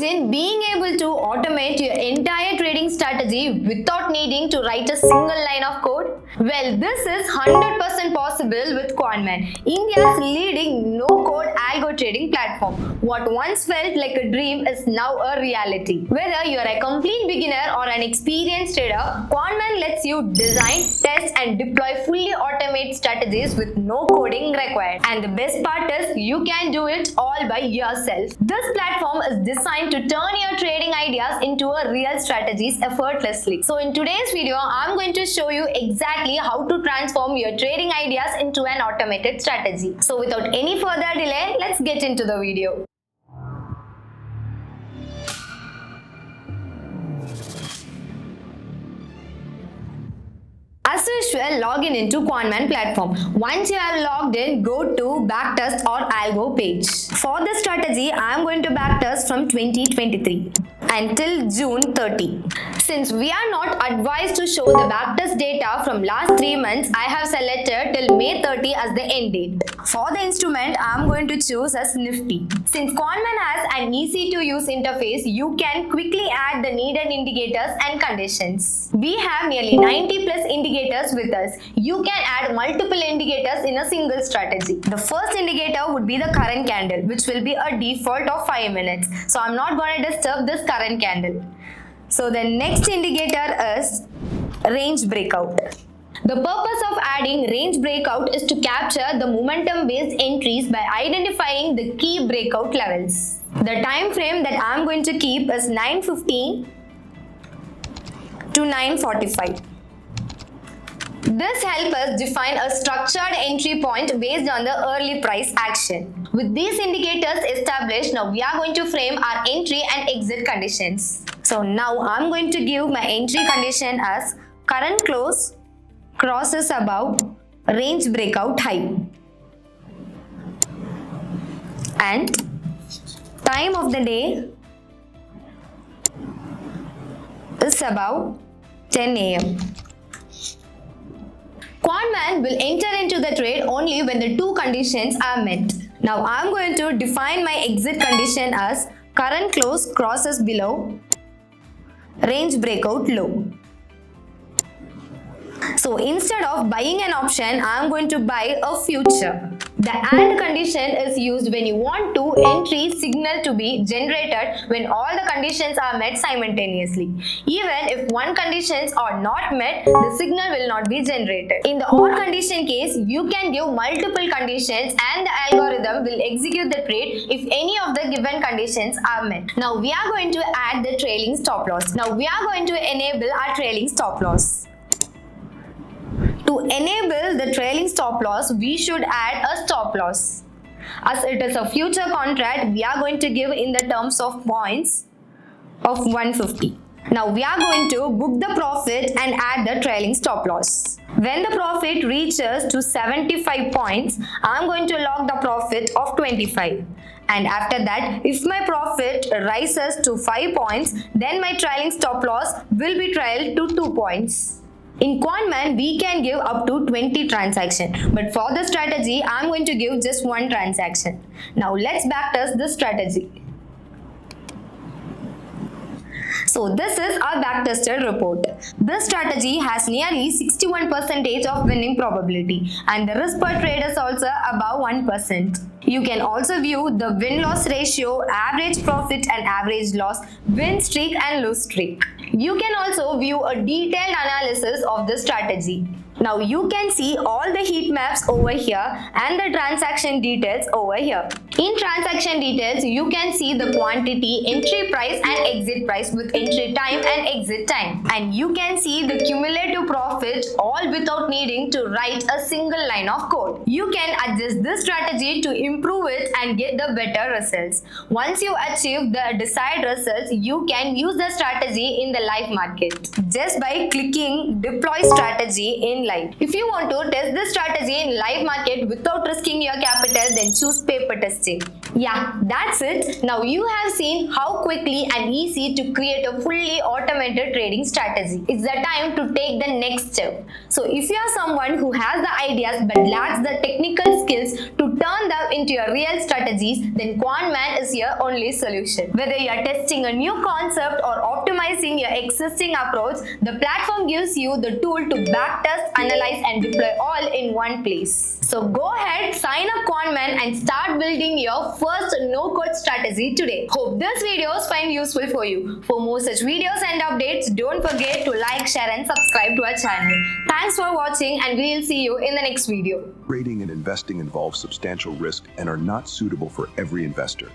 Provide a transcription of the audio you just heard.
Imagine being able to automate your entire trading strategy without needing to write a single line of code. Well, this is 100% possible with Quantman, India's leading no-code algo trading platform. What once felt like a dream is now a reality. Whether you are a complete beginner or an experienced trader, Quantman lets you design, test and deploy fully automated strategies with no coding required. And the best part is you can do it all by yourself. This platform is designed to turn your trading ideas into a real strategies effortlessly. So in today's video, I'm going to show you exactly how to transform your trading ideas into an automated strategy. So without any further delay, let's get into the video. As usual, log in into Quantman platform. Once you have logged in, go to backtest or algo page. For this strategy, I am going to backtest from 2023 until June 30. Since we are not advised to show the backtest data from last 3 months, I have selected till May 30 as the end date. For the instrument, I am going to choose as Nifty. Since Quantman has an easy to use interface, you can quickly add the needed indicators and conditions. We have nearly 90 plus indicators with us. You can add multiple indicators in a single strategy. The first indicator would be the current candle, which will be a default of 5 minutes. So I'm not going to disturb this current candle. So the next indicator is range breakout. The purpose of adding range breakout is to capture the momentum based entries by identifying the key breakout levels. The time frame that I'm going to keep is 9:15 to 9:45. This helps us define a structured entry point based on the early price action. With these indicators established, now we are going to frame our entry and exit conditions. So now I'm going to give my entry condition as current close crosses above range breakout high and time of the day is about 10 a.m. Quantman will enter into the trade only when the two conditions are met. Now I am going to define my exit condition as current close crosses below range breakout low. So instead of buying an option, I am going to buy a future. The AND condition is used when you want to entry signal to be generated when all the conditions are met simultaneously. Even if one conditions are not met, the signal will not be generated. In the OR condition case, you can give multiple conditions and the algorithm will execute the trade if any of the given conditions are met. Now we are going to add the trailing stop loss. Now we are going to enable our trailing stop loss. To enable the trailing stop loss, we should add a stop loss. As it is a future contract, we are going to give in the terms of points of 150. Now we are going to book the profit and add the trailing stop loss. When the profit reaches to 75 points, I am going to log the profit of 25. And after that, if my profit rises to 5 points, then my trailing stop loss will be trailed to 2 points. In Quantman, we can give up to 20 transactions, but for the strategy, I am going to give just one transaction. Now let's backtest this strategy. So this is our backtested report. This strategy has nearly 61% of winning probability and the risk per trade is also above 1%. You can also view the win-loss ratio, average profit and average loss, win streak and lose streak. You can also view a detailed analysis of the strategy. Now you can see all the heat maps over here and the transaction details over here. In transaction details, you can see the quantity, entry price and exit price with entry time and exit time. And you can see the cumulative profit all without needing to write a single line of code. You can adjust this strategy to improve it and get the better results. Once you achieve the desired results, you can use the strategy in the live market just by clicking deploy strategy in live. If you want to test this strategy in live market without risking your capital, then choose paper testing. Yeah, that's it. Now you have seen how quickly and easy to create a fully automated trading strategy. It's the time to take the next step. So if you are someone who has the ideas but lacks the technical skills to turn them into your real strategies, then QuantMan is your only solution. Whether you are testing a new concept or optimizing your existing approach, the platform gives you the tool to backtest, analyze and deploy all in one place. So go ahead, sign up QuantMan and start building your first no-code strategy today. Hope this videos find useful for you. For more such videos and updates, don't forget to like, share and subscribe to our channel. Thanks for watching and we'll see you in the next video. Trading and investing involve substantial risk and are not suitable for every investor.